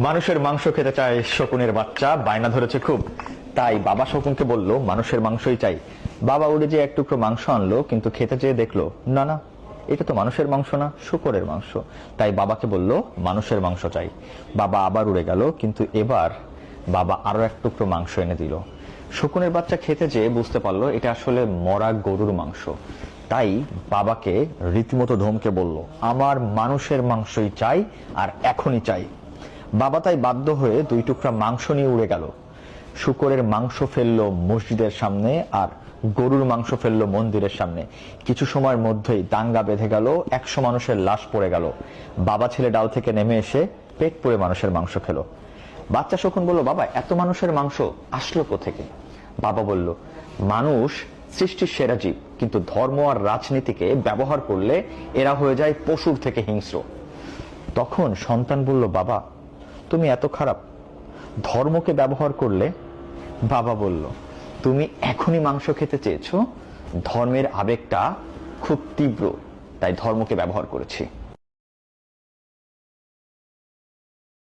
মানুষের মাংস খেতে চায় শকুনের বাচ্চা, বায়না ধরেছে খুব। তাই বাবা শকুনকে বলল মানুষের মাংসই চাই। বাবা উড়ে যে এক টুকরো মাংস আনলো, কিন্তু খেতে যেয়ে দেখলো না না, এটা তো মানুষের মাংস না, শূকরের মাংস। তাই বাবাকে বলল মানুষের মাংস চাই। বাবা আবার উড়ে গেল, কিন্তু এবার বাবা আরো এক টুকরো মাংস এনে দিল। শকুনের বাচ্চা খেতে যেয়ে বুঝতে পারলো এটা আসলে মরা গরুর মাংস। তাই বাবাকে রীতিমতো ধমকে বলল, আমার মানুষের মাংসই চাই, আর এখনই চাই। বাবা তাই বাধ্য হয়ে দুই টুকরা মাংস নিয়ে উড়ে গেল। শূকরের মাংস ফেললো মসজিদের সামনে, আর গরুর মাংস ফেললো মন্দিরের সামনে। কিছু সময়ের মধ্যেই দাঙ্গা বেঁধে গেল, 100 মানুষের লাশ পড়ে গেল। বাবা ছেলে ডাল থেকে নেমে এসে পেট পুড়ে মানুষের মাংস খেলো। বাচ্চা শকুন বলল, বাবা এত মানুষের মাংস আসলো কোত্থেকে? বাবা বলল, মানুষ সৃষ্টির সেরা জীব, কিন্তু ধর্ম আর রাজনীতিকে ব্যবহার করলে এরা হয়ে যায় পশুর থেকে হিংস্র। তখন সন্তান বলল, বাবা তুমি এত খারাপ, ধর্মকে ব্যবহার করলে? বাবা বলল, তুমি এখনই মাংস খেতে চেয়েছো, ধর্মের আবেগটা খুব তীব্র, তাই ধর্মকে ব্যবহার করেছি।